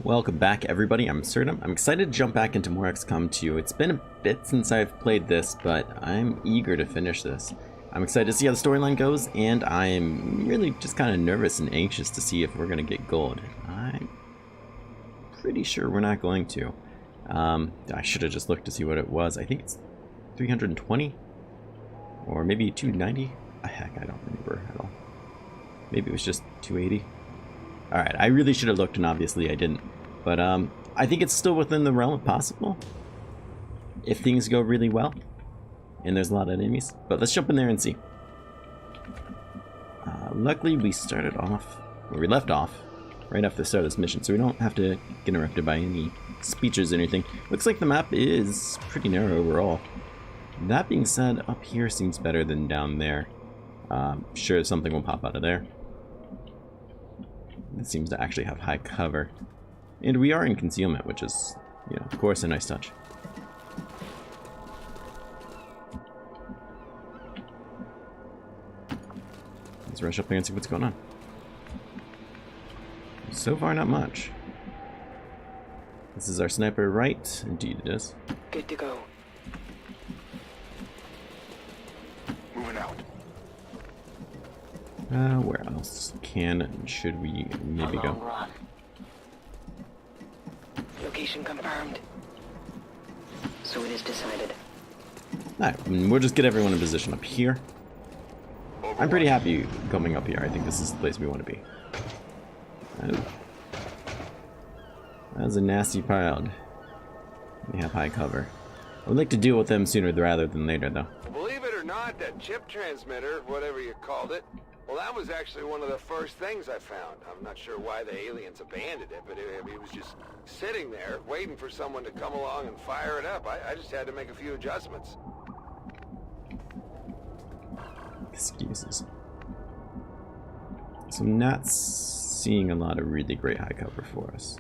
Welcome back, everybody. I'm Surnum. I'm excited to jump back into more XCOM 2. It's been a bit since I've played this, but I'm eager to finish this. I'm excited to see how the storyline goes, and I'm really just kind of nervous and anxious to see if we're going to get gold. I'm pretty sure we're not going to. I should have just looked to see what it was. I think it's 320? Or maybe 290? Heck, I don't remember at all. Maybe it was just 280? Alright, I really should have looked, and obviously I didn't. But I think it's still within the realm of possible, if things go really well, and there's a lot of enemies. But let's jump in there and see. Luckily, we started off, or we left off, right after the start of this mission, so we don't have to get interrupted by any speeches or anything. Looks like the map is pretty narrow overall. That being said, up here seems better than down there. Sure, something will pop out of there. It seems to actually have high cover. And we are in concealment, which is, you know, of course, a nice touch. Let's rush up there and see what's going on. So far, not much. This is our sniper, right? Indeed it is. Good to go. Moving out. Where else can and should we maybe go? Run. Location confirmed. So it is decided. Alright, we'll just get everyone in position up here. I'm pretty happy coming up here. I think this is the place we want to be. Oh. That was a nasty crowd. They have high cover. I would like to deal with them sooner rather than later, though. Believe it or not, that chip transmitter, whatever you called it, well, that was actually one of the first things I found. I'm not sure why the aliens abandoned it, but it was just sitting there, waiting for someone to come along and fire it up. I just had to make a few adjustments. Excuses. So I'm not seeing a lot of really great high cover for us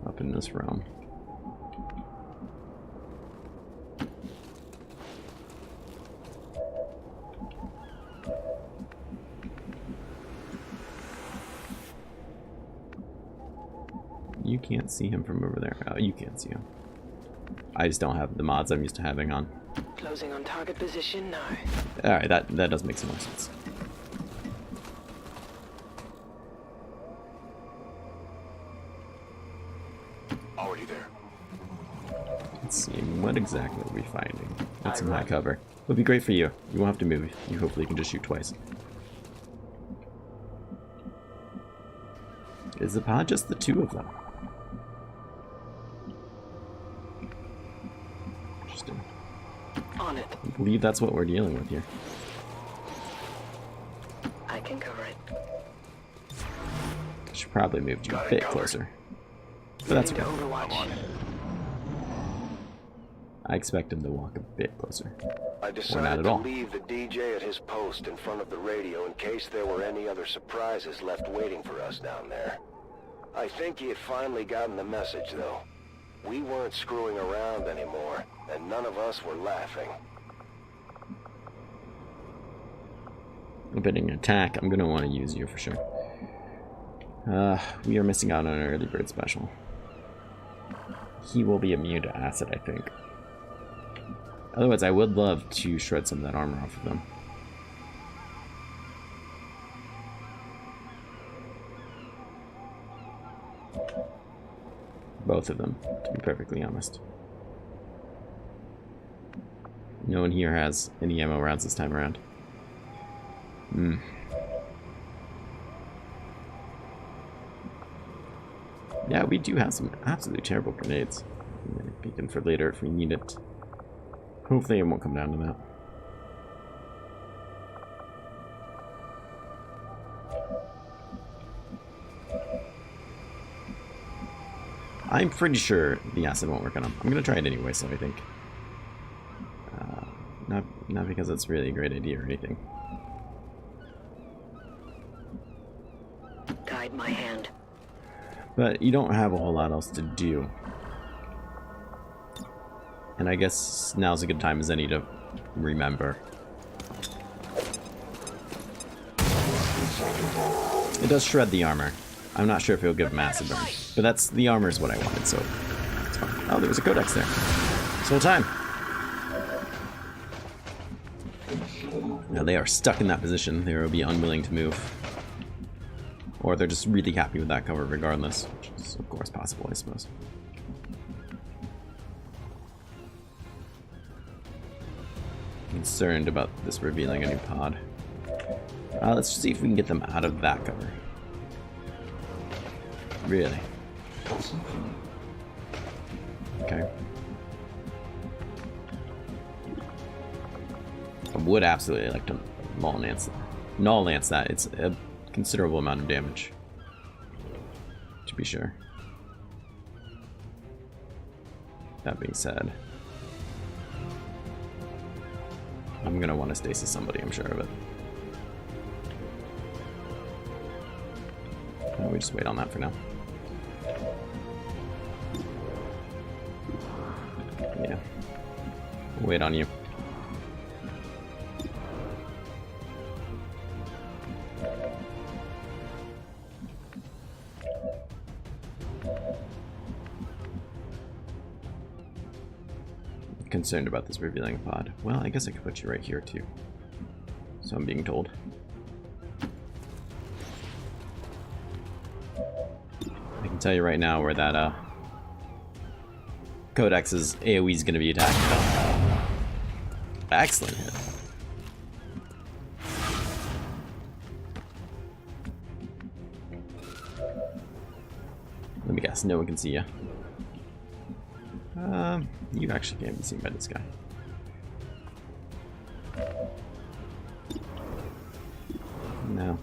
up in this realm. You can't see him from over there. Oh, you can't see him. I just don't have the mods I'm used to having on. Closing on target position now. Alright, that does make some more sense. Already there. Let's see, what exactly are we finding? That's some high cover. Would be great for you. You won't have to move. You hopefully can just shoot twice. Is the pod just the two of them? Interesting. On it. I believe that's what we're dealing with here. I can cover it. Should probably move you a bit closer. But that's okay. Overwatch. I expect him to walk a bit closer. I Or not decided at to all. leave the DJ at his post in front of the radio in case there were any other surprises left waiting for us down there. I think he had finally gotten the message, though. We weren't screwing around anymore, and none of us were laughing. Opening an attack, I'm gonna want to use you for sure. We are missing out on an early bird special. He will be immune to acid, I think. Otherwise, I would love to shred some of that armor off of them. Both of them, to be perfectly honest. No one here has any ammo rounds this time around. Yeah, we do have some absolutely terrible grenades. I'm gonna peek in for later if we need it. Hopefully it won't come down to that. I'm pretty sure the acid won't work on him. I'm gonna try it anyway, so I think. Not because it's really a great idea or anything. Guide my hand. But you don't have a whole lot else to do. And I guess now's a good time as any to remember. It does shred the armor. I'm not sure if it'll give massive burn. But that's, the armor is what I wanted, so it's fine. Oh, there was a codex there. This whole time. Now they are stuck in that position. They will be unwilling to move. Or they're just really happy with that cover regardless, which is of course possible, I suppose. Concerned about this revealing a new pod. Let's see if we can get them out of that cover. Really? Okay. I would absolutely like to null lance that. It's a considerable amount of damage, to be sure. That being said, I'm gonna want to stasis somebody, I'm sure of it. We just wait on that for now. Yeah. We'll wait on you. Concerned about this revealing pod. Well, I guess I could put you right here too. So I'm being told. I can tell you right now where that Codex's AoE is going to be attacked. Excellent hit. Let me guess, no one can see you. You actually can't be seen by this guy. No.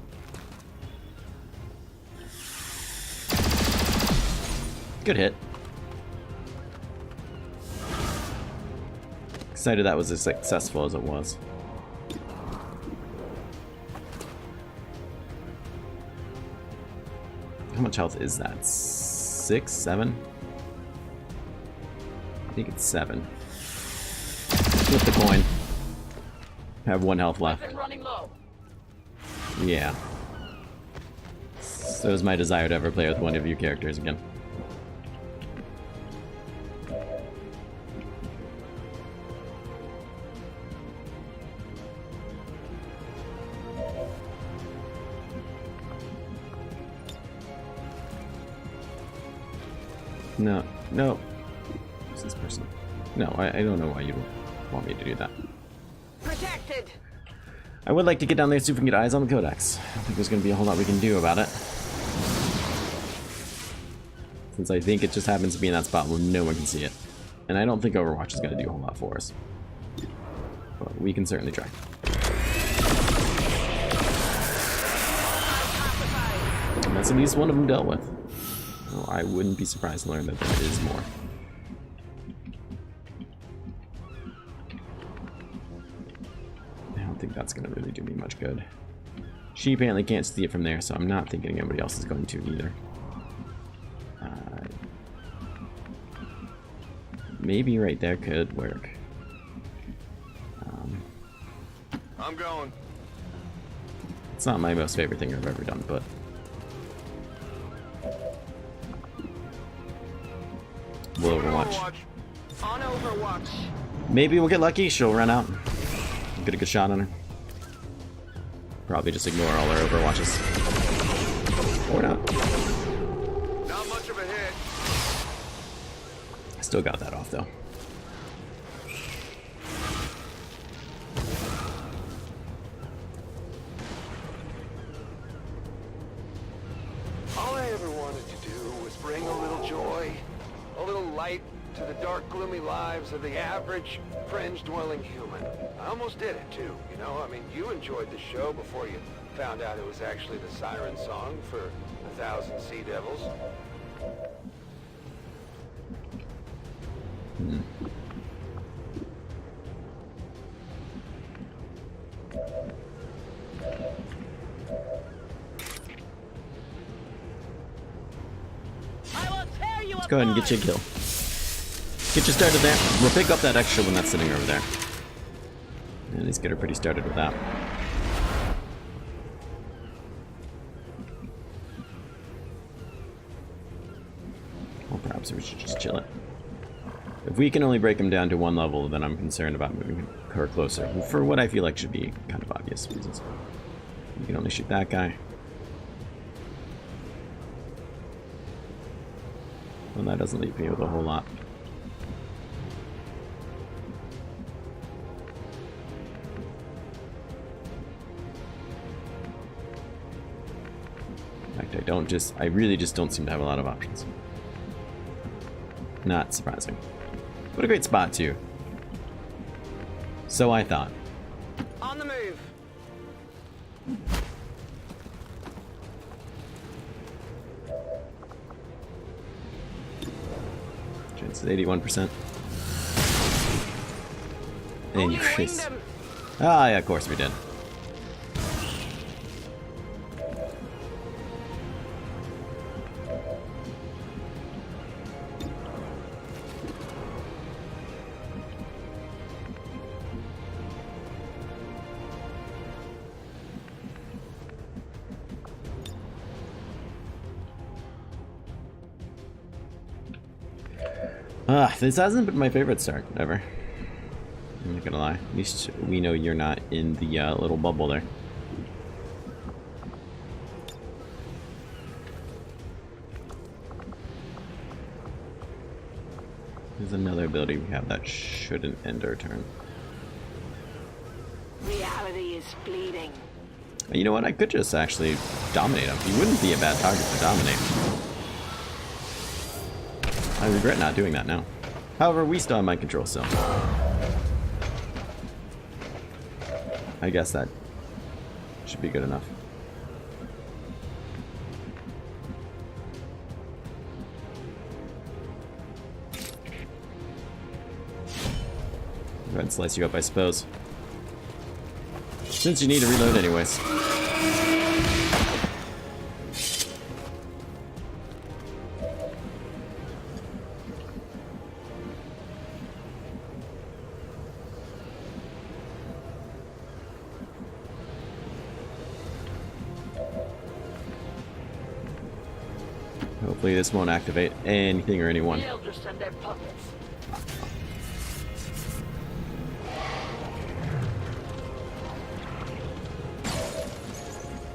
Good hit. Excited that was as successful as it was. How much health is that? 6, 7? I think it's 7. Flip the coin. Have 1 health left. Yeah. So is my desire to ever play with one of your characters again. No, no. Who's this person? No, I don't know why you want me to do that. Protected. I would like to get down there so we can get eyes on the Codex. I don't think there's going to be a whole lot we can do about it. Since I think it just happens to be in that spot where no one can see it. And I don't think Overwatch is going to do a whole lot for us. But we can certainly try. And that's at least one of them dealt with. Oh, I wouldn't be surprised to learn that there is more. I don't think that's going to really do me much good. She apparently can't see it from there, so I'm not thinking anybody else is going to either. Maybe right there could work. I'm going. It's not my most favorite thing I've ever done, but we'll Overwatch. On Overwatch. Maybe we'll get lucky. She'll run out. Get a good shot on her. Probably just ignore all our Overwatches. Or not. Not much of a hit. I still got that off though. All I ever wanted to do was bring a little joy, a little light to the dark, gloomy lives of the average, fringe-dwelling human. I almost did it, too, you know? I mean, you enjoyed the show before you found out it was actually the siren song for 1,000 Sea Devils. Let's go ahead and get you a kill. Get you started there. We'll pick up that extra one that's sitting over there. At least get her pretty started with that. Or perhaps we should just chill it. If we can only break him down to one level, then I'm concerned about moving her closer. For what I feel like should be kind of obvious reasons. You can only shoot that guy. Well, that doesn't leave me with a whole lot. In fact, I really just don't seem to have a lot of options. Not surprising. What a great spot, too. So I thought. On the move. Chance is 81%. And you winged race. him. Ah, yeah, of course we did. This hasn't been my favorite start ever. I'm not gonna lie. At least we know you're not in the little bubble there. There's another ability we have that shouldn't end our turn. Reality is fleeting. You know what? I could just actually dominate him. He wouldn't be a bad target to dominate. I regret not doing that now. However, we still have mind control, so I guess that should be good enough. Go ahead and slice you up, I suppose. Since you need to reload anyways. Hopefully this won't activate anything or anyone. The elders and their puppets.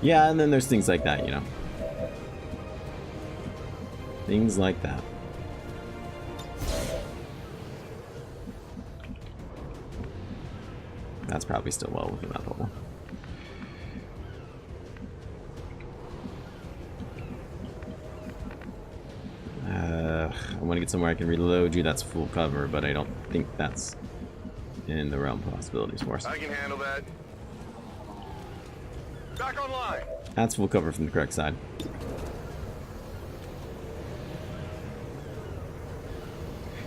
Yeah, and then there's things like that, you know. Things like that. That's probably still well within that bubble. I want to get somewhere I can reload you. That's full cover, but I don't think that's in the realm of possibilities for us. I can handle that. Back online. That's full cover from the correct side.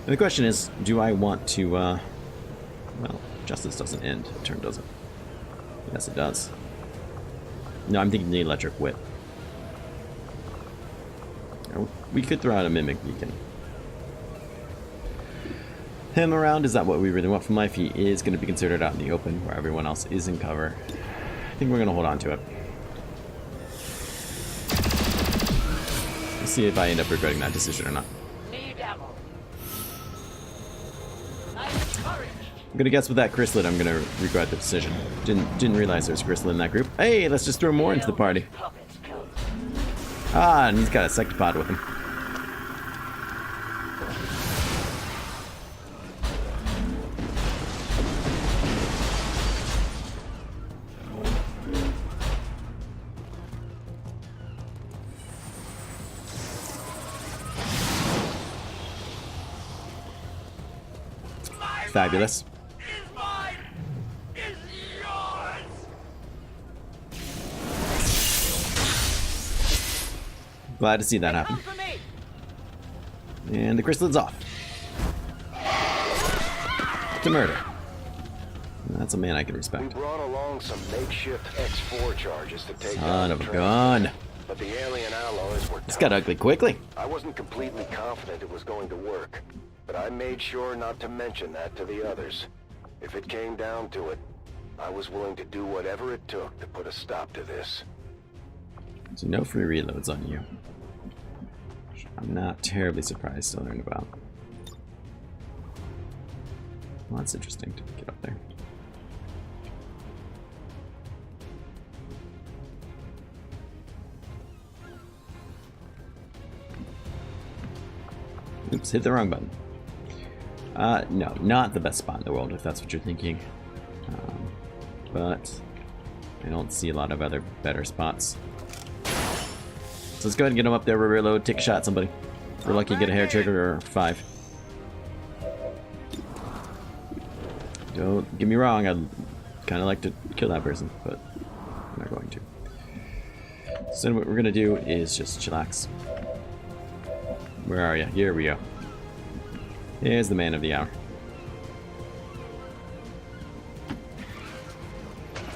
And the question is, do I want to, well, justice doesn't end, the turn doesn't. Yes, it does. No, I'm thinking the electric whip. Or we could throw out a mimic beacon. Him around, is that what we really want from life? He is going to be considered out in the open where everyone else is in cover. I think we're going to hold on to it. Let's see if I end up regretting that decision or not. I'm gonna guess with that chrysalid, I'm gonna regret the decision. Didn't realize there's chrysalid in that group. Hey, let's just throw more into the party. Ah, and he's got a sectopod with him. Fabulous. Glad to see that happen. And the chrysalid's off. To murder. That's a man I can We respect. brought along some makeshift X4 charges to take Son down of the a train, gun. but the alien alloys were This tough. got ugly quickly. I wasn't completely confident it was going to work, but I made sure not to mention that to the others. If it came down to it, I was willing to do whatever it took to put a stop to this. So no free reloads on you. I'm not terribly surprised to learn about. Well, that's interesting to get up there. Oops, hit the wrong button. No, not the best spot in the world, if that's what you're thinking. But I don't see a lot of other better spots. So let's go ahead and get him up there. We'll reload, take a shot at somebody. If we're lucky, get a hair trigger or 5. Don't get me wrong, I'd kind of like to kill that person, but I'm not going to. So what we're going to do is just chillax. Where are you? Here we go. Here's the man of the hour.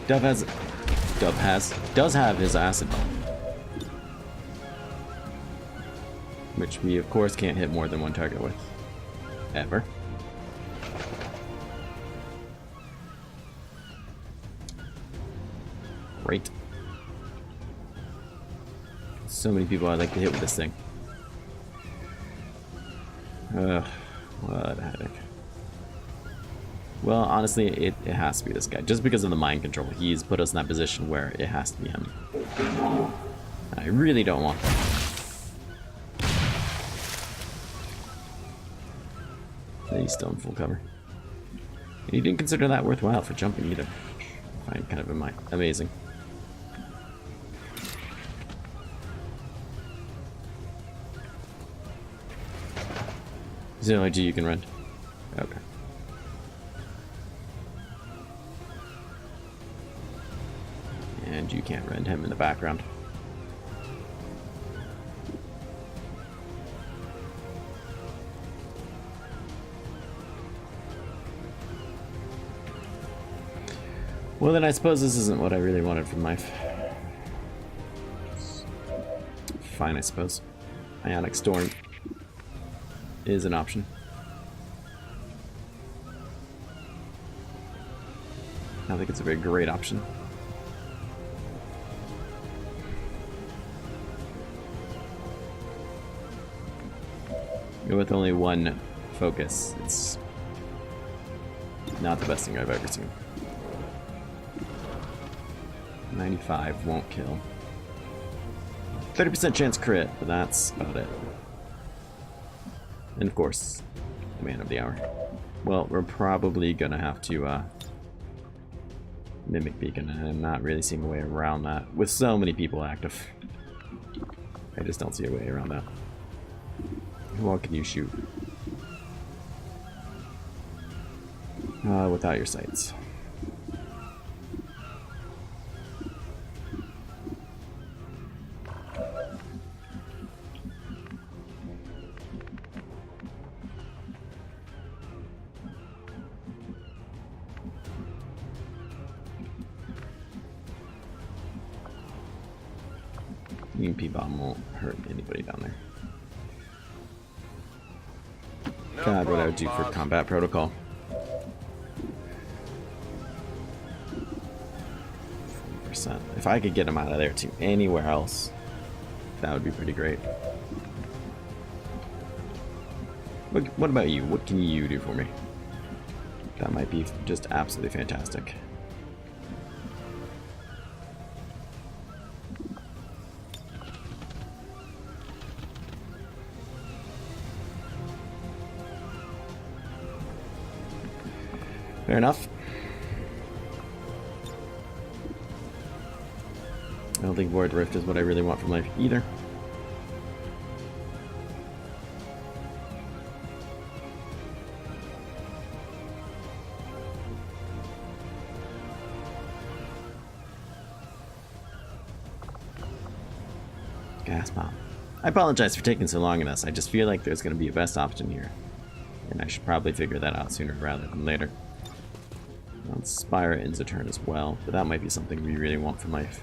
Does have his acid bomb. Which we of course can't hit more than one target with. Ever. Great. So many people I'd like to hit with this thing. Ugh, what a headache. Well, honestly, it has to be this guy. Just because of the mind control. He's put us in that position where it has to be him. I really don't want that. He's still in full cover. And he didn't consider that worthwhile for jumping either. I find kind of amazing. Is there only 2 you can run? Okay. And you can't rend him in the background. Well, then I suppose this isn't what I really wanted from life. Fine, I suppose. Ionic Storm is an option. I don't think it's a very great option. With only 1 focus, it's not the best thing I've ever seen. 95 won't kill. 30% chance crit, but that's about it. And of course, the man of the hour. Well, we're probably gonna have to mimic beacon, and I'm not really seeing a way around that. With so many people active, I just don't see a way around that. Who all can you shoot? Without your sights. EMP bomb won't hurt anybody down there. God, what I would do for combat protocol. 40%. If I could get him out of there to anywhere else, that would be pretty great. What about you? What can you do for me? That might be just absolutely fantastic. Fair enough. I don't think Void Rift is what I really want from life either. Gas bomb. I apologize for taking so long in this. I just feel like there's going to be a best option here. And I should probably figure that out sooner rather than later. Spire ends a turn as well, but that might be something we really want from life.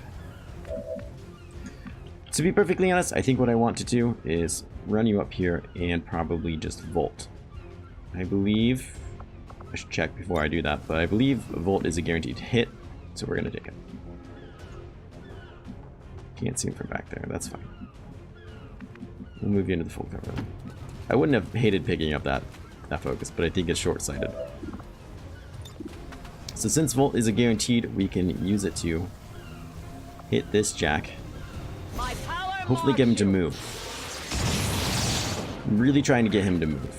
To be perfectly honest, I think what I want to do is run you up here and probably just Volt. I believe, I should check before I do that, but I believe Volt is a guaranteed hit, so we're going to take it. Can't see him from back there, that's fine. We'll move you into the full cover. I wouldn't have hated picking up that focus, but I think it's short-sighted. So since Volt is a guaranteed, we can use it to hit this jack. My power Hopefully get him to move. I'm really trying to get him to move.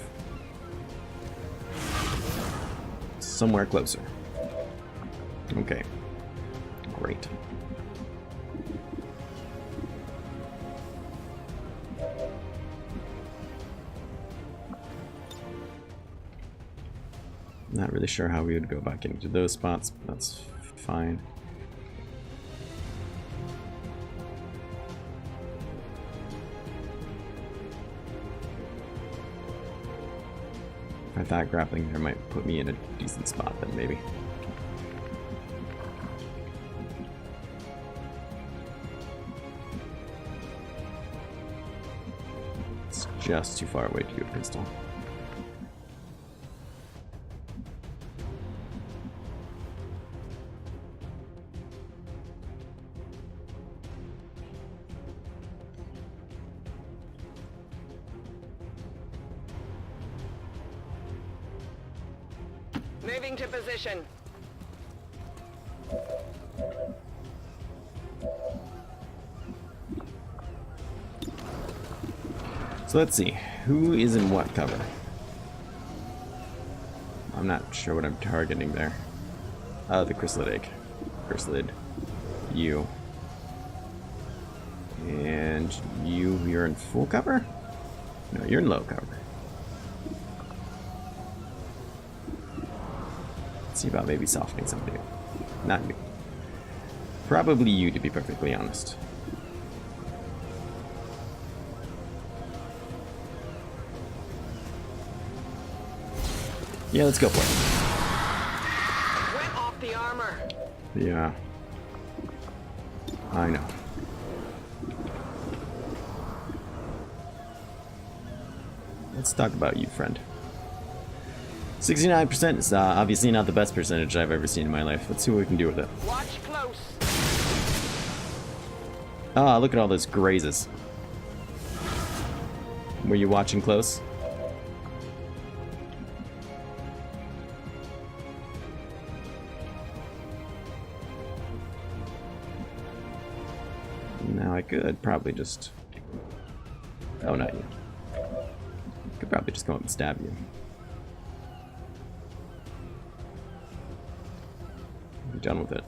Somewhere closer. Okay. Great. Not really sure how we would go back into those spots, but that's fine. If I thought grappling there might put me in a decent spot, then maybe. It's just too far away to do a pistol. Moving to position. So let's see, who is in what cover? I'm not sure what I'm targeting there. The chrysalid egg. Chrysalid. You. And you're in full cover? No, you're in low cover. Let's see about maybe softening somebody. Not you. Probably you, to be perfectly honest. Yeah, let's go for it. Went off the armor. Yeah. I know. Let's talk about you, friend. 69% is obviously not the best percentage I've ever seen in my life. Let's see what we can do with it. Watch close. Ah, look at all those grazes. Were you watching close? Now I could probably just... Oh, not you. Could probably just come up and stab you. Be done with it.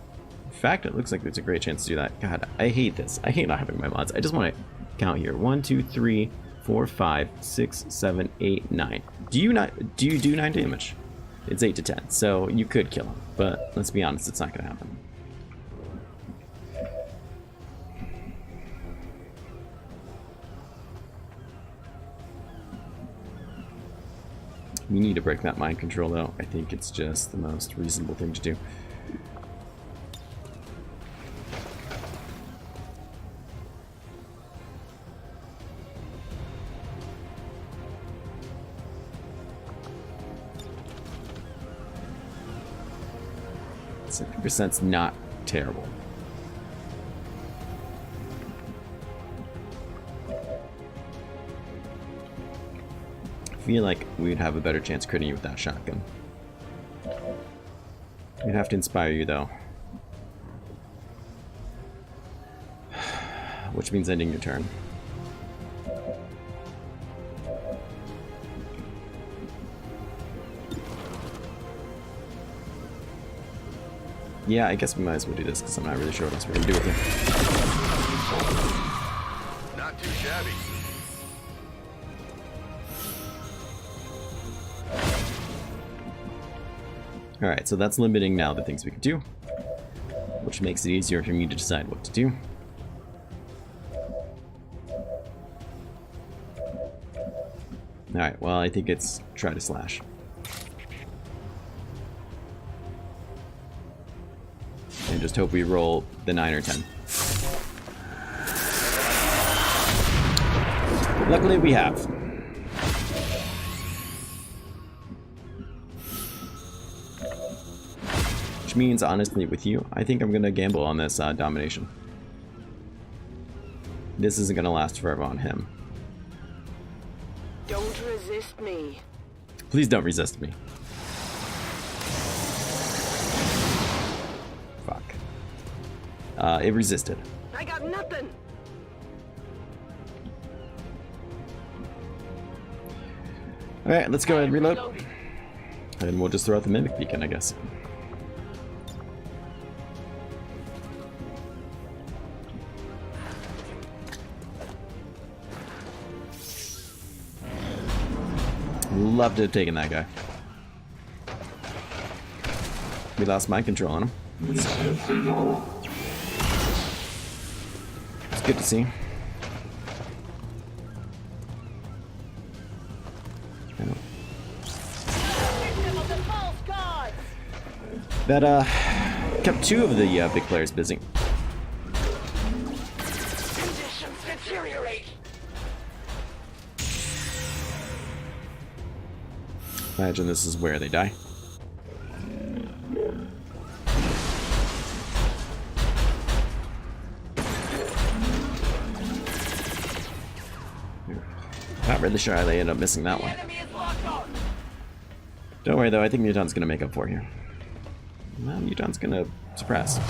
In fact, it looks like there's a great chance to do that. God, I hate this. I hate not having my mods. I just want to count here. 1, 2, 3, 4, 5, 6, 7, 8, 9. Do you do 9 damage? It's 8 to 10, so you could kill him. But let's be honest, it's not going to happen. We need to break that mind control, though. I think it's just the most reasonable thing to do. So 50%'s not terrible. I feel like we'd have a better chance critting you with that shotgun. We'd have to inspire you, though. Which means ending your turn. Yeah, I guess we might as well do this because I'm not really sure what else we're going to do with it. Not too shabby. Alright, so that's limiting now the things we can do, which makes it easier for me to decide what to do. Alright, well, I think it's try to slash. And just hope we roll the 9 or 10. Luckily we have. Which means, honestly, with you, I think I'm going to gamble on this domination. This isn't going to last forever on him. Don't resist me. Please don't resist me. Fuck. It resisted. I got nothing. Alright, let's go ahead and reload. And we'll just throw out the mimic beacon, I guess. Love to have taken that guy. We lost mind control on him. It's good to see. That kept two of the big players busy. Conditions deteriorate. Imagine this is where they die. Not really sure how they end up missing that one. Don't worry though, I think Muton's gonna make up for here. Well, Muton's gonna suppress.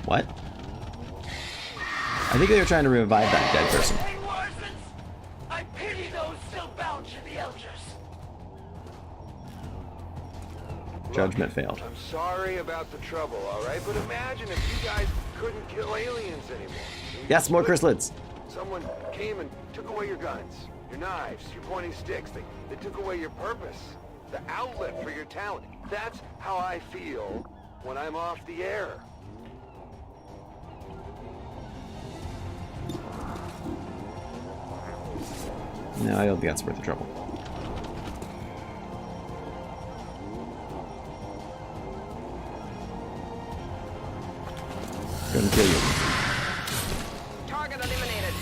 What? I think they were trying to revive that dead person. I pity those still bound to the elders. Judgment failed. I'm sorry about the trouble, alright? But imagine if you guys couldn't kill aliens anymore. Yes, more chrysalids. Someone came and took away your guns, your knives, your pointing sticks. They took away your purpose, the outlet for your talent. That's how I feel when I'm off the air. No, I don't think that's worth the trouble. Go and kill you. Target eliminated.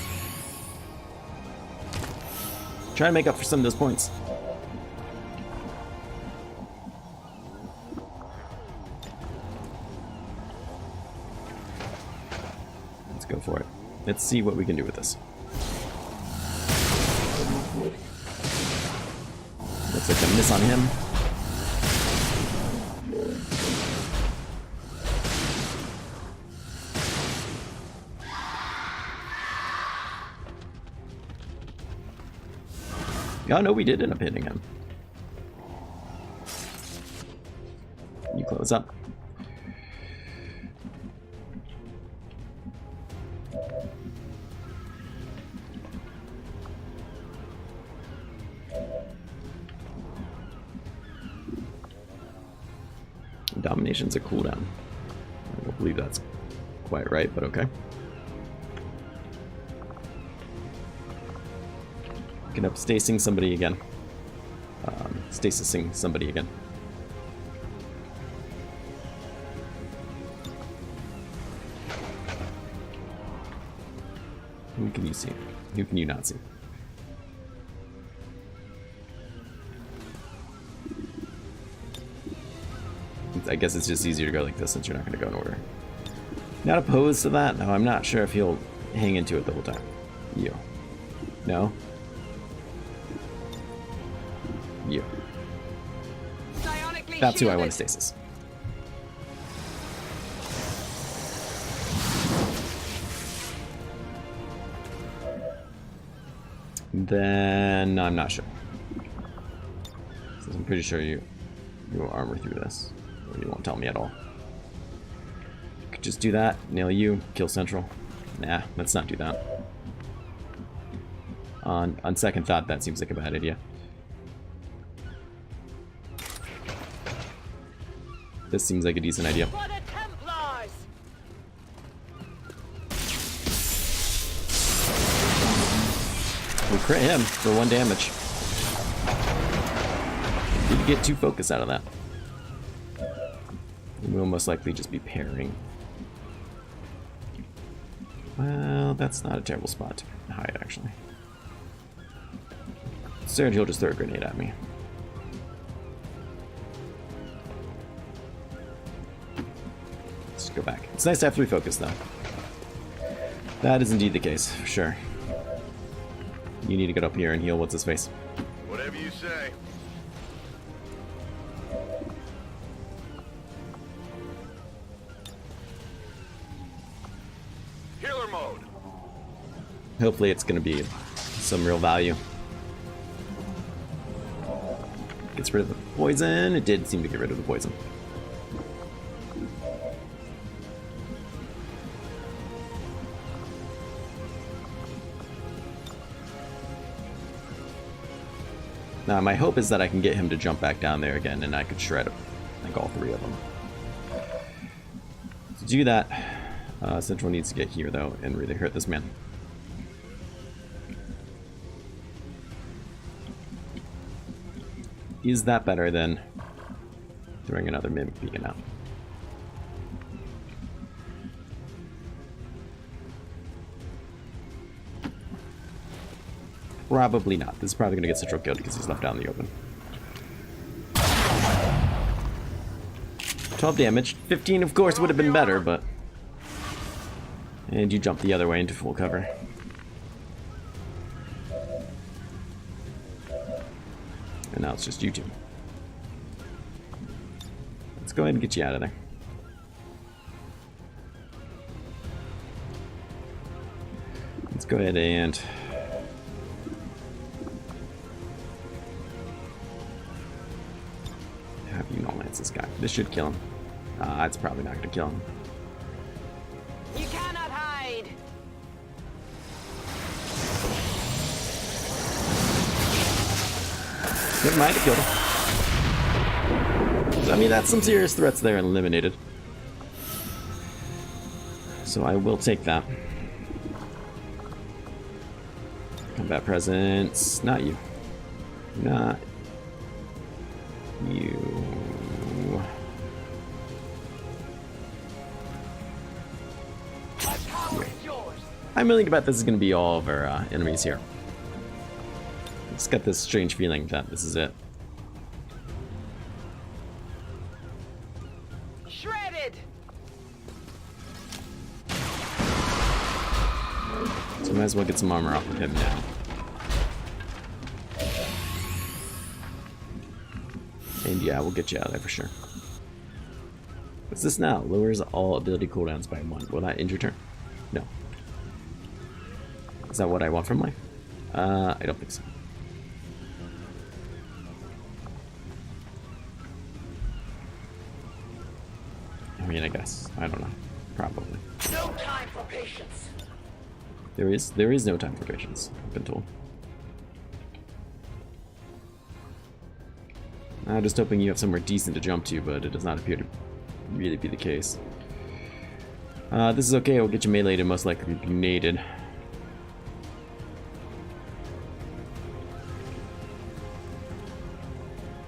Try and make up for some of those points. Let's go for it. Let's see what we can do with this. Looks like a miss on him. Oh no, we did end up hitting him. You close up. Domination's a cooldown. I don't believe that's quite right, but okay. Picking up stasing somebody again. Stasising somebody again. Who can you see? Who can you not see? I guess it's just easier to go like this since you're not going to go in order. Not opposed to that. No, I'm not sure if he'll hang into it the whole time. You. No? You. That's who I want to stasis. Then I'm not sure. So I'm pretty sure you will armor through this. Or you won't tell me at all. Could just do that, nail you, kill central. Nah, let's not do that. On second thought, that seems like a bad idea. This seems like a decent idea. For the Templars! We crit him for 1 damage. Did get 2 focus out of that. We'll most likely just be parrying. Well, that's not a terrible spot to hide, actually. Instead, he'll just throw a grenade at me. Let's go back. It's nice to have 3 focus, though. That is indeed the case, for sure. You need to get up here and heal what's his face. Whatever you say. Healer mode. Hopefully it's going to be some real value. Gets rid of the poison. It did seem to get rid of the poison. Now, my hope is that I can get him to jump back down there again, and I could shred him, like all 3 of them. To do that, Central needs to get here, though, and really hurt this man. Is that better than throwing another Mimic Beacon out? Probably not. This is probably going to get Central killed because he's left out in the open. 12 damage. 15, of course, would have been better, but... And you jump the other way into full cover. And now it's just you 2. Let's go ahead and get you out of there. Let's go ahead and... have you no-lance this guy. This should kill him. It's probably not going to kill him. You cannot hide. It might have killed him. I mean, that's some serious threats there eliminated. So I will take that. Combat presence. Not you. Not you. I'm willing to bet this is going to be all of our enemies here. Just got this strange feeling that this is it. Shredded. So might as well get some armor off of him now. And yeah, we'll get you out of there for sure. What's this now? Lowers all ability cooldowns by 1. Will that end your turn? No. Is that what I want from life? I don't think so. I mean, I guess. I don't know. Probably. No time for patience. There is no time for patience, I've been told. I'm just hoping you have somewhere decent to jump to, but it does not appear to really be the case. This is okay, we'll get you meleeed and most likely grenaded.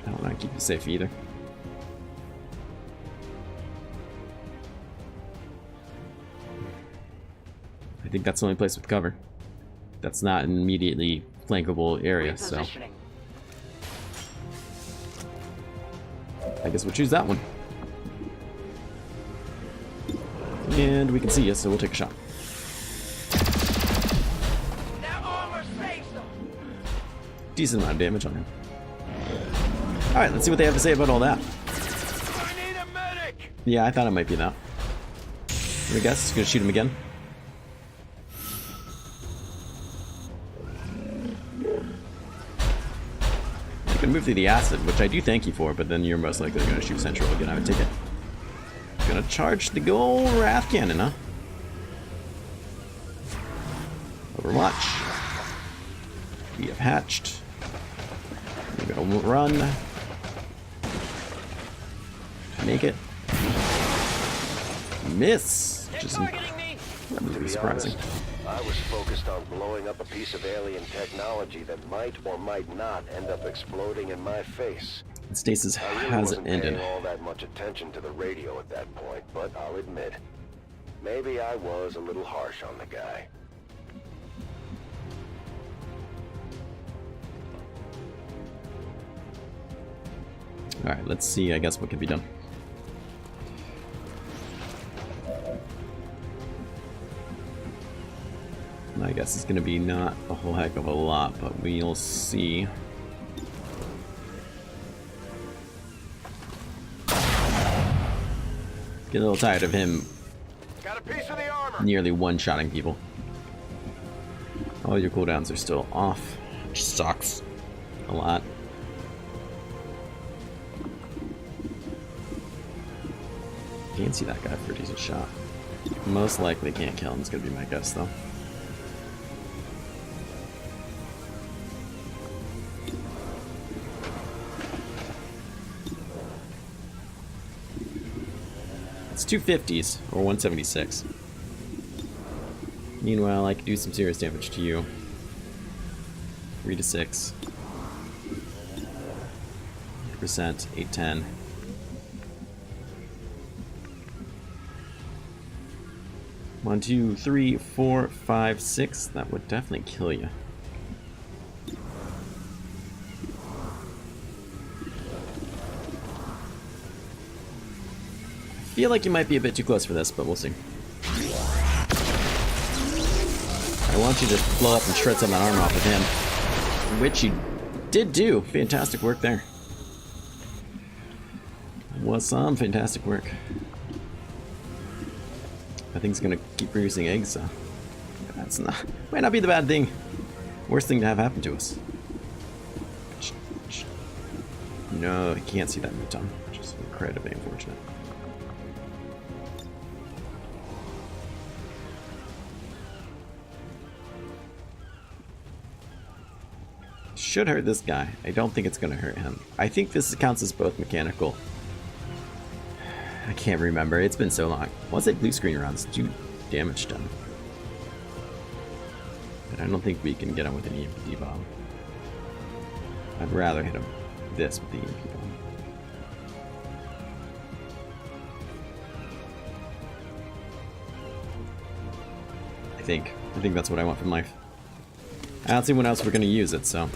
I don't want to keep you safe either. I think that's the only place with cover. That's not an immediately flankable area, so I guess we'll choose that one. And we can see you, so we'll take a shot. That armor saves them. Decent amount of damage on him. Alright, let's see what they have to say about all that. I need a medic! Yeah, I thought it might be that. I guess, gonna shoot him again. You can move through the acid, which I do thank you for, but then you're most likely gonna shoot Central again, I would take it. Gonna charge the gold Wrath Cannon, huh? Overwatch. We have hatched. We're gonna run. Make it. Miss! Which is really surprising. I was focused on blowing up a piece of alien technology that might or might not end up exploding in my face. Stasis I really hasn't wasn't ended. paying all that much attention to the radio at that point, but I'll admit, Maybe I was a little harsh on the guy. Alright, let's see, I guess, what can be done. I guess it's gonna be not a whole heck of a lot, but we'll see. Get a little tired of him Got a piece of the armor. nearly one-shotting people. All your cooldowns are still off, which sucks a lot. Can't see that guy for a decent shot. Most likely can't kill him, it's gonna be my guess though. It's 250s, or 176. Meanwhile, I can do some serious damage to you. 3 to 6. 8%, 810. One, two, three, four, five, six. That would definitely kill you. I feel like you might be a bit too close for this, but we'll see. I want you to blow up and shred some of that armor off of him, which you did do. Fantastic work there. Was some fantastic work. I think it's gonna keep producing eggs, so that's not, might not be the bad thing. Worst thing to have happen to us. No, I can't see that muton, which is incredibly unfortunate. Should hurt this guy. I don't think it's gonna hurt him. I think this counts as both mechanical. I can't remember. It's been so long. Once it blue screen rounds, do damage done. But I don't think we can get him with an EMP bomb. I'd rather hit him this with the EMP bomb. I think that's what I want from life. I don't see when else we're gonna use it, so.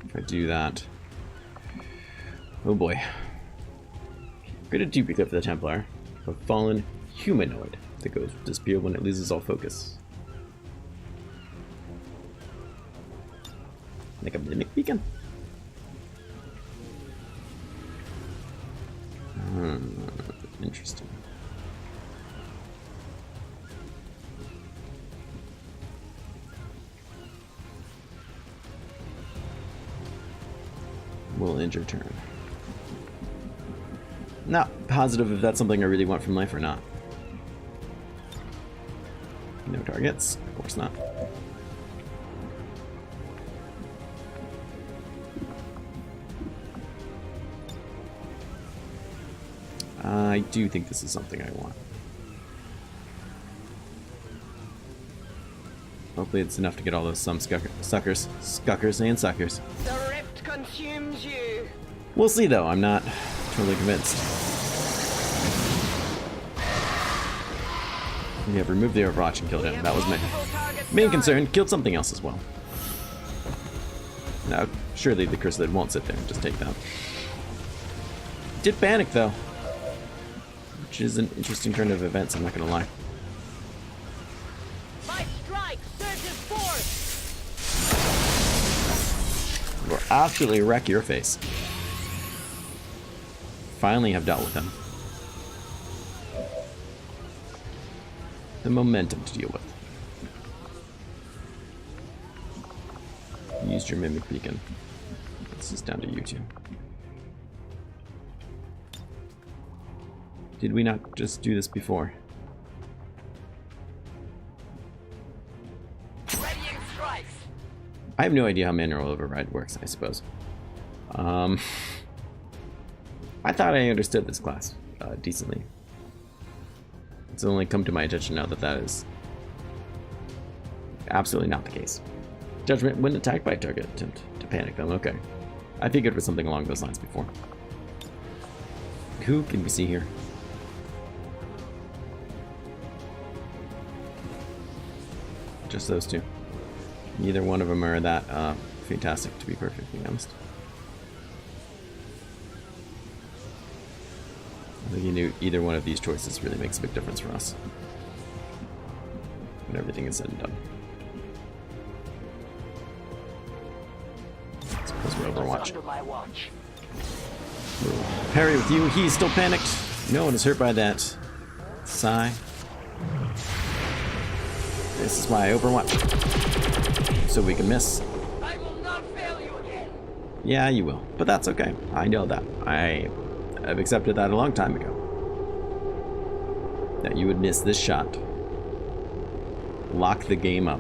If I do that. Oh boy. Create a duplicate for the Templar. A fallen humanoid that goes disappear when it loses all focus. Like a mimic beacon? Interesting. Will end your turn. Not positive if that's something I really want from life or not. No targets? Of course not. I do think this is something I want. Hopefully it's enough to get all those suckers and suckers. The rift consumes you. We'll see though, I'm not totally convinced. We have removed the Overwatch and killed him. That was my main concern. Killed something else as well. Now, surely the Chrysalid won't sit there and just take that. Did panic though. Which is an interesting turn of events, I'm not gonna lie. My strike surges forth. Will absolutely wreck your face. Finally have dealt with him. The momentum to deal with. Used your mimic beacon. This is down to you two. Did we not just do this before? Readying strikes. I have no idea how manual override works, I suppose. I thought I understood this class decently. It's only come to my attention now that that is absolutely not the case. Judgment, when attacked by a target, attempt to panic them. Okay. I figured it was something along those lines before. Who can we see here? Just those two. Neither one of them are that fantastic, to be perfectly honest. I think either one of these choices really makes a big difference for us when everything is said and done. Suppose we Overwatch. Under my watch. Parry with you. He's still panicked. No one is hurt by that. Sigh. This is why I Overwatch. So we can miss. I will not fail you again. Yeah, you will. But that's okay. I know that. I've accepted that a long time ago. That you would miss this shot. Lock the game up.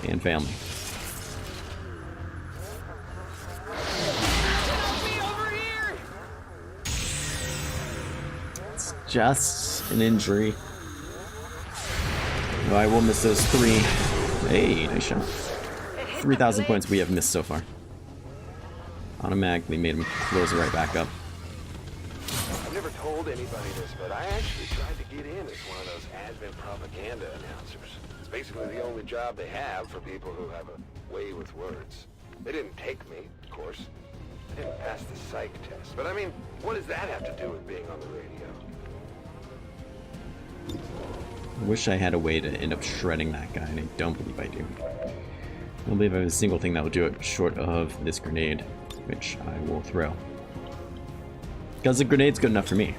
And family. It's just an injury. No, I will miss those 3. Hey, nice shot. 3,000 points we have missed so far. Automatically made him close it right back up. I've never told anybody this, but I actually tried to get in as one of those Advent propaganda announcers. It's basically the only job they have for people who have a way with words. They didn't take me, of course. I didn't pass the psych test. But I mean, what does that have to do with being on the radio? I wish I had a way to end up shredding that guy, and I don't believe I do. I don't believe I have a single thing that will do it short of this grenade, which I will throw. Because the grenade's good enough for me.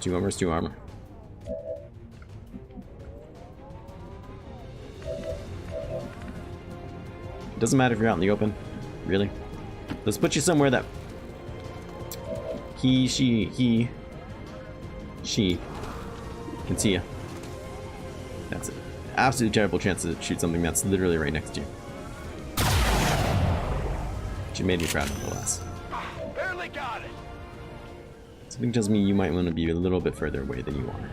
2 armor is 2 armor. It doesn't matter if you're out in the open. Really. Let's put you somewhere that he can see you. That's it. Absolutely terrible chance to shoot something that's literally right next to you. But you made me proud nonetheless. Barely got it. Something tells me you might want to be a little bit further away than you are.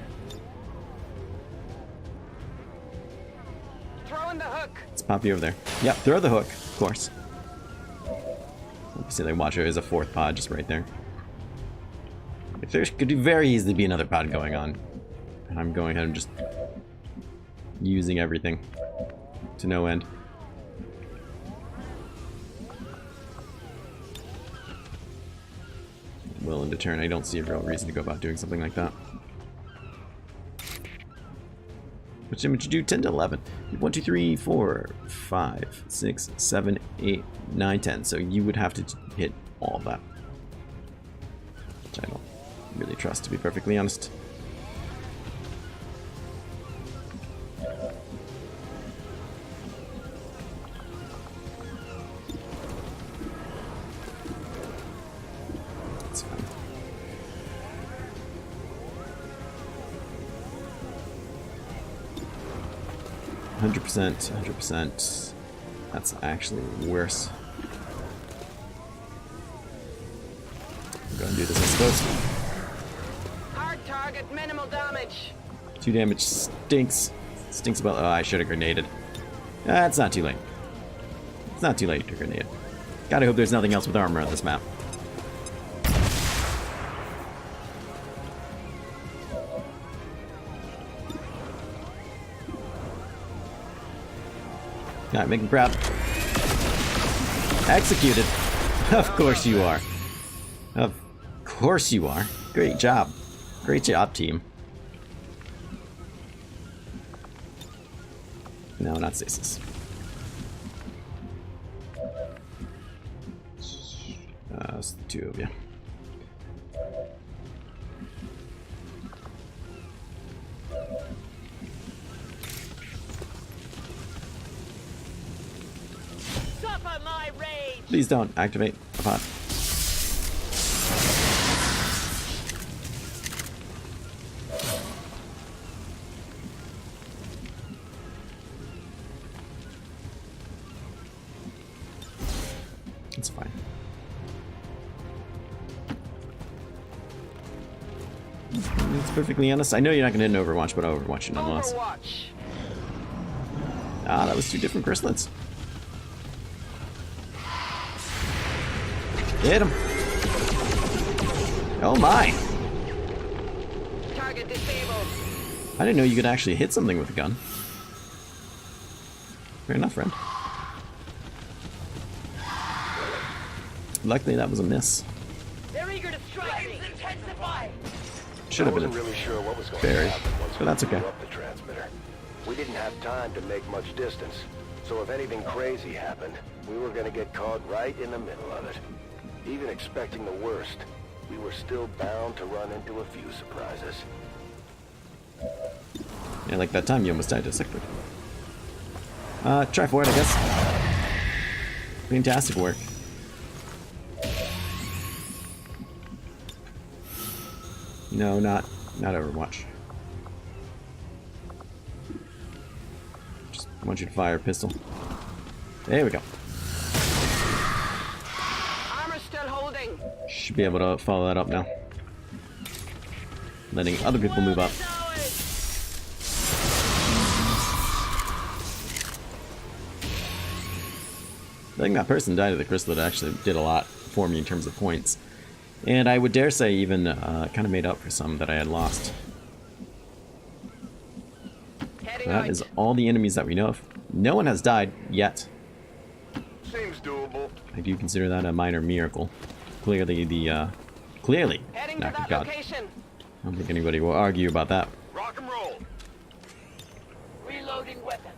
Throwing the hook. Let's pop you over there. Yep, throw the hook, of course. Obviously, watch it. There's a 4th pod just right there. If there could very easily be another pod going on. And I'm going ahead and just using everything to no end. Willing to turn. I don't see a real reason to go about doing something like that. Which damage you do? 10 to 11. 1, 2, 3, 4, 5, 6, 7, 8, 9, 10. So you would have to hit all of that. Which I don't really trust, to be perfectly honest. That's fine. %, 100%. That's actually worse. Go and do this, I suppose. Hard target, minimal damage. 2 damage stinks. Stinks about. Oh, I should have grenaded. It's not too late. It's not too late to grenade. Gotta hope there's nothing else with armor on this map. Alright, make him proud. Executed. Of course you are. Of course you are. Great job. Great job, team. No, not stasis. It's the 2 of you. Suffer my rage. Please don't activate a pod. It's fine. perfectly honest, I know you're not going to hit an Overwatch, but I'll Overwatch you nonetheless. Overwatch. Ah, that was two different chrysalids. Hit him. Oh my. Target disabled. I didn't know you could actually hit something with a gun. Fair enough, friend. Luckily, that was a miss. They're eager to strike me. Intensify! Should have I been wasn't really sure what was going Barry, to happen once but that's we blew okay. up the transmitter. We didn't have time to make much distance, so if anything crazy happened, we were going to get caught right in the middle of it. Even expecting the worst, we were still bound to run into a few surprises. Yeah, like that time you almost died to Sickbird. Try for it, I guess. Fantastic work. No, not Overwatch. Just want you to fire a pistol. There we go. Armor still holding. Should be able to follow that up now. Letting other people move up. I think that person died of the crystal that actually did a lot for me in terms of points. And I would dare say even kind of made up for some that I had lost. Heading That out. is all the enemies that we know of. No one has died yet. Seems doable. I do consider that a minor miracle. Clearly clearly, Heading to not that God. location. I don't think anybody will argue about that. Rock and roll. Reloading weapon.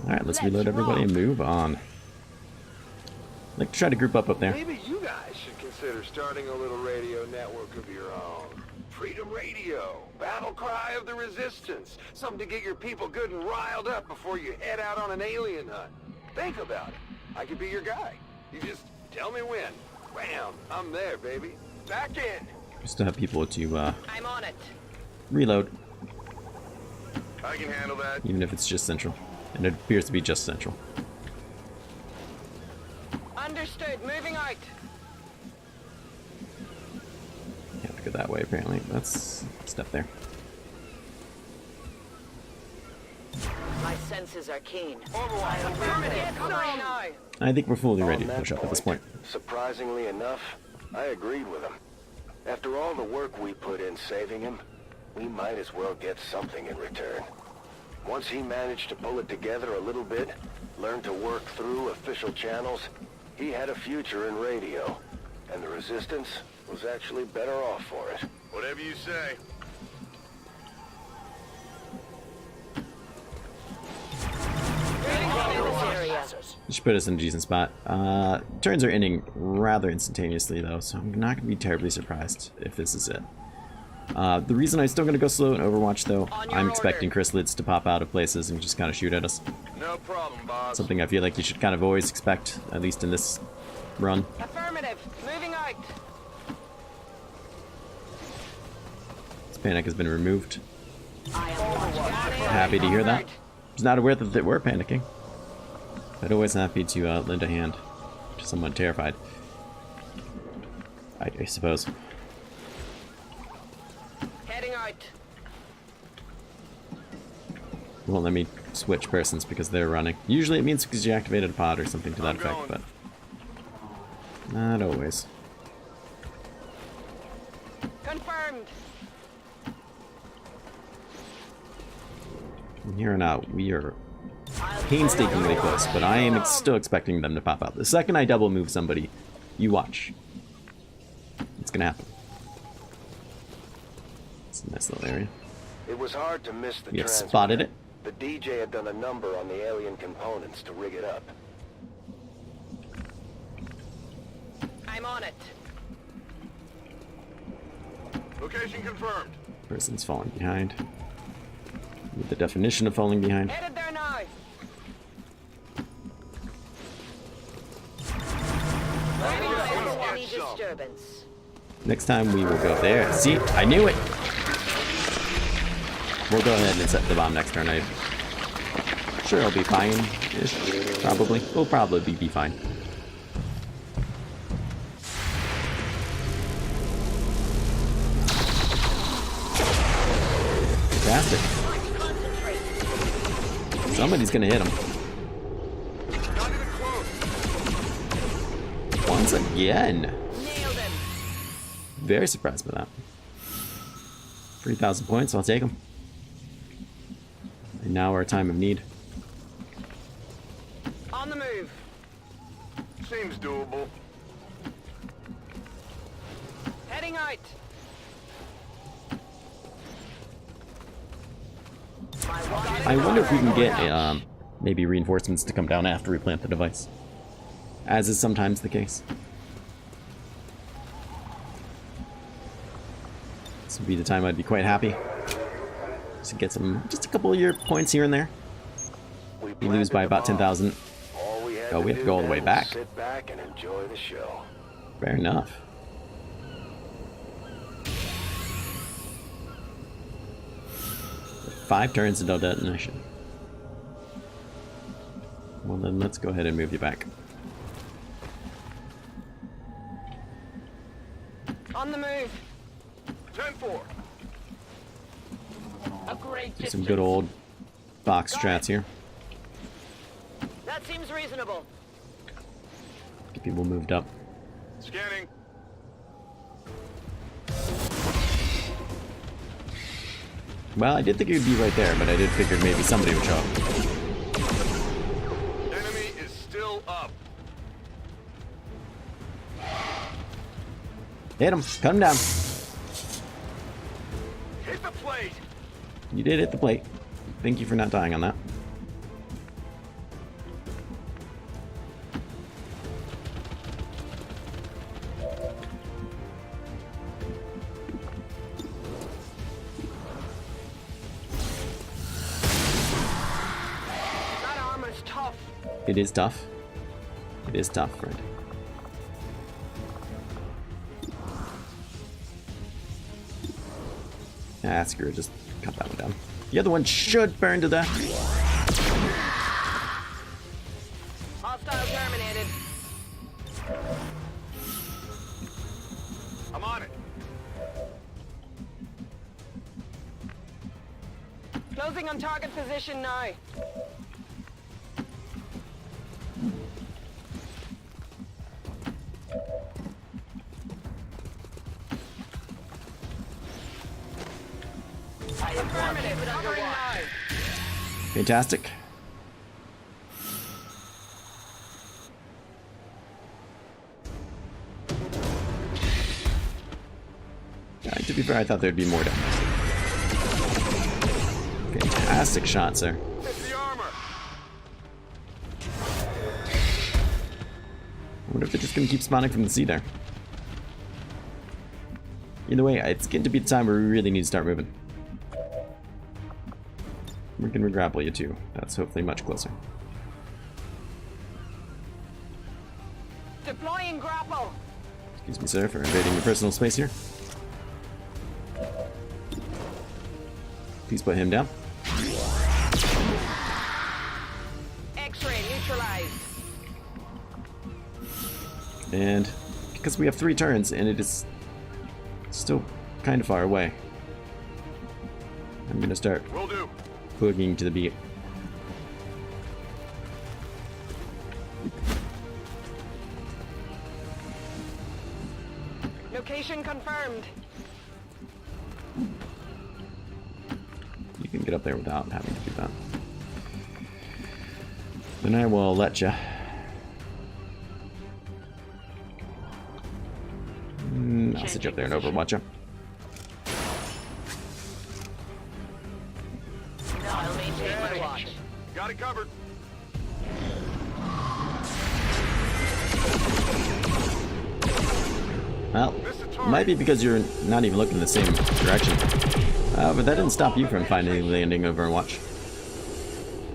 Alright, let's reload everybody and move on. I'd like to try to group up there. Maybe you guys should consider starting a little radio network of your own. Freedom Radio, battle cry of the resistance. Something to get your people good and riled up before you head out on an alien hunt. Think about it. I could be your guy. You just tell me when. Bam, I'm there, baby. Back in. Just to have people to I'm on it. reload, I can handle that. even if it's just central. And it appears to be just central. Understood. Moving out. You have to go that way, apparently. Let's step there. My senses are keen. Overwatch. Affirmative. Come on now. I think we're fully On ready to that push up at this point. Surprisingly enough, I agreed with him. After all the work we put in saving him, we might as well get something in return. Once he managed to pull it together a little bit, learn to work through official channels, he had a future in radio. And the Resistance was actually better off for it. Whatever you say. This should put us in a decent spot. Turns are ending rather instantaneously, though, so I'm not going to be terribly surprised if this is it. The reason I'm still going to go slow in Overwatch, though, I'm expecting chrysalids to pop out of places and just kind of shoot at us. No problem, boss. Something I feel like you should kind of always expect, at least in this run. Affirmative. Moving out. This panic has been removed. Got it. Happy to hear that. Covered. I was not aware that they were panicking. But always happy to lend a hand to someone terrified. I suppose. Heading out. Won't let me switch persons because they're running. Usually it means because you activated a pod or something to that effect, but not always. Confirmed. From here on out, we are painstakingly close, but I am still expecting them to pop out. The second I double move somebody, you watch. It's gonna happen. It's a nice little area. It was hard to miss the You transmitter. spotted it? The DJ had done a number on the alien components to rig it up. I'm on it. Location confirmed. Person's falling behind. With the definition of falling behind. Headed there now. Any disturbance. Next time we will go there. See, I knew it. We'll go ahead and set the bomb next turn. I'm sure it'll be fine-ish. Probably. We'll probably be fine. Fantastic. Somebody's gonna hit him. Not even close. Once again. Nailed him. Very surprised by that. 3,000 points, I'll take them. And now our time of need. On the move. Seems doable. Heading out. I wonder if we can get maybe reinforcements to come down after we plant the device. As is sometimes the case. This would be the time I'd be quite happy. Just to get just a couple of your points here and there. We lose by about 10,000. Oh, we have to go all the way back. Sit back and enjoy the show. Fair enough. Five turns until detonation. Well then, let's go ahead and move you back. On the move. 10-4. A great Do some good old box strats here. That seems reasonable. Get people moved up. Scanning. Well, I did think it would be right there, but I did figure maybe somebody would show up. Enemy is still up. Hit him! Cut him down! Hit the plate. You did hit the plate. Thank you for not dying on that. That armor's tough. It is tough. It is tough, friend. Ah, screw it. Just cut that one down. The other one should burn to death. Hostile terminated. I'm on it. Closing on target position now. Affirmative. Covering now. Fantastic. To be fair, I thought there'd be more down there. Fantastic shot, sir. It's the armor. I wonder if they're just gonna keep spawning from the sea there. Either way, it's getting to be the time where we really need to start moving. We're gonna grapple you too. That's hopefully much closer. Deploying grapple. Excuse me, sir, for invading your personal space here. Please put him down. X-ray neutralized. And because we have 3 turns and it is still kind of far away, I'm gonna start Will do. boogieing to the beat. Location confirmed. You can get up there without having to do that. Then I will let you. I'll sit you up there and overwatch you. I'll maintain my watch. Got it covered. Well, it might be because you're not even looking in the same direction. But that didn't stop you from finally landing Overwatch.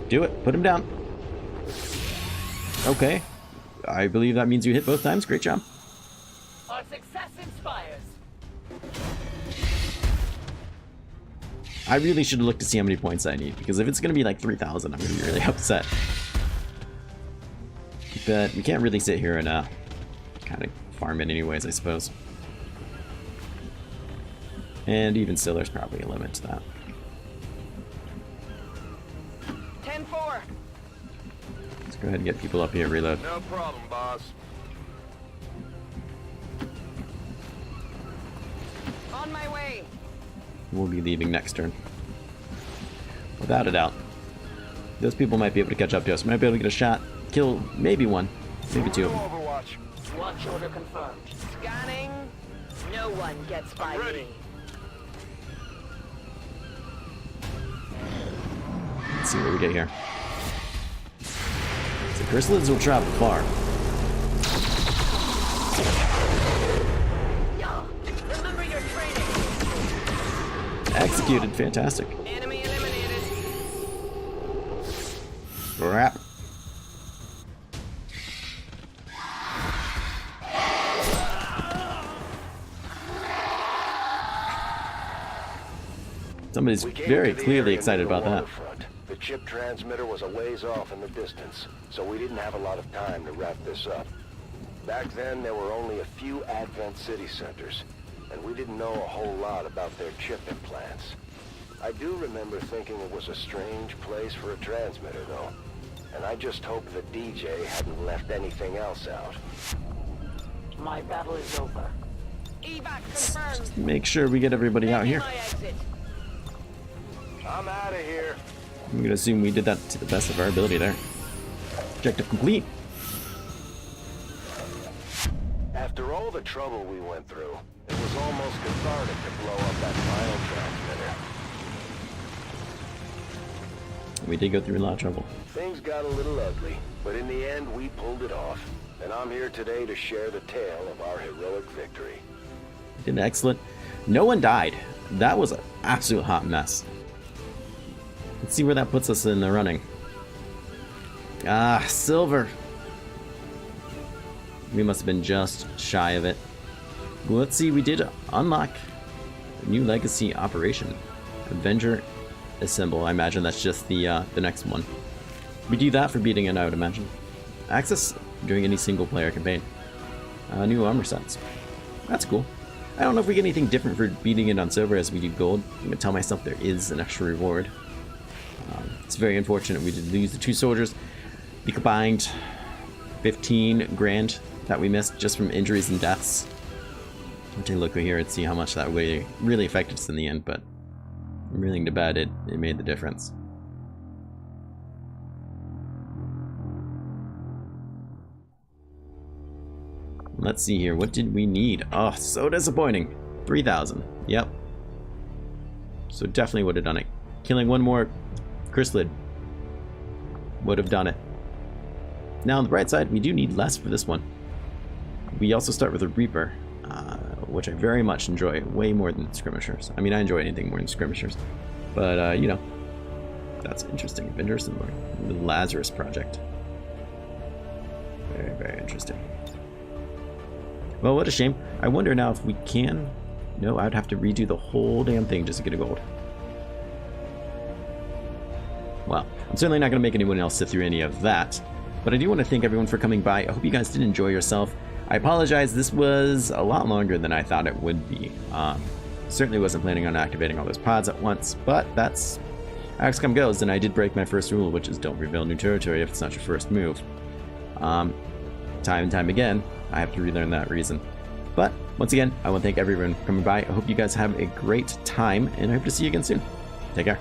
Do it. Put him down. Okay. I believe that means you hit both times. Great job. Our success inspires. I really should have looked to see how many points I need, because if it's going to be like 3,000, I'm going to be really upset. But we can't really sit here and kind of farm it anyways, I suppose. And even still, there's probably a limit to that. 10-4. Let's go ahead and get people up here, reload. No problem, boss. On my way. We'll be leaving next turn. Without a doubt. Those people might be able to catch up to us. Might be able to get a shot, kill maybe one, maybe two of them. Overwatch. Launch order confirmed. Scanning. No one gets by ready. me. Let's see what we get here. So chrysalids will travel far. Remember your training. Executed, fantastic. Enemy eliminated. Crap. Somebody's We came very to the clearly area excited near the about that. waterfront. The chip transmitter was a ways off in the distance, so we didn't have a lot of time to wrap this up. Back then, there were only a few Advent city centers, and we didn't know a whole lot about their chip implants. I do remember thinking it was a strange place for a transmitter, though, and I just hope the DJ hadn't left anything else out. My battle is over. Evac confirmed. Make sure we get everybody out here. My exit. I'm out of here. I'm gonna assume we did that to the best of our ability there. Objective complete. After all the trouble we went through, it was almost cathartic to blow up that final transmitter. We did go through a lot of trouble. Things got a little ugly, but in the end we pulled it off. And I'm here today to share the tale of our heroic victory. Did excellent. No one died. That was an absolute hot mess. Let's see where that puts us in the running. Ah, silver. We must have been just shy of it. Well, let's see, we did unlock a new legacy operation. Avenger Assemble. I imagine that's just the next one. We do that for beating it, I would imagine. Access during any single player campaign. New armor sets. That's cool. I don't know if we get anything different for beating it on silver as we do gold. I'm gonna tell myself there is an extra reward. It's very unfortunate we did lose the 2 soldiers. The combined 15 grand that we missed just from injuries and deaths. I'll take a look here and see how much that really affected us in the end, but I'm willing to bet it made the difference. Let's see here, what did we need? Oh, so disappointing. 3,000, yep. So definitely would have done it. Killing one more chrysalid would have done it. Now on the bright side, we do need less for this one. We also start with a Reaper, which I very much enjoy, way more than skirmishers. I mean, I enjoy anything more than skirmishers, but you know, that's interesting. Avenger Assemble, the Lazarus Project. Very, very interesting. Well, what a shame. I wonder now if we can. No, I'd have to redo the whole damn thing just to get a gold. Well, I'm certainly not going to make anyone else sit through any of that, but I do want to thank everyone for coming by. I hope you guys did enjoy yourself. I apologize, this was a lot longer than I thought it would be. Certainly wasn't planning on activating all those pods at once, but that's how XCOM goes, and I did break my first rule, which is don't reveal new territory if it's not your first move. Time and time again, I have to relearn that reason. But once again, I want to thank everyone for coming by. I hope you guys have a great time, and I hope to see you again soon. Take care.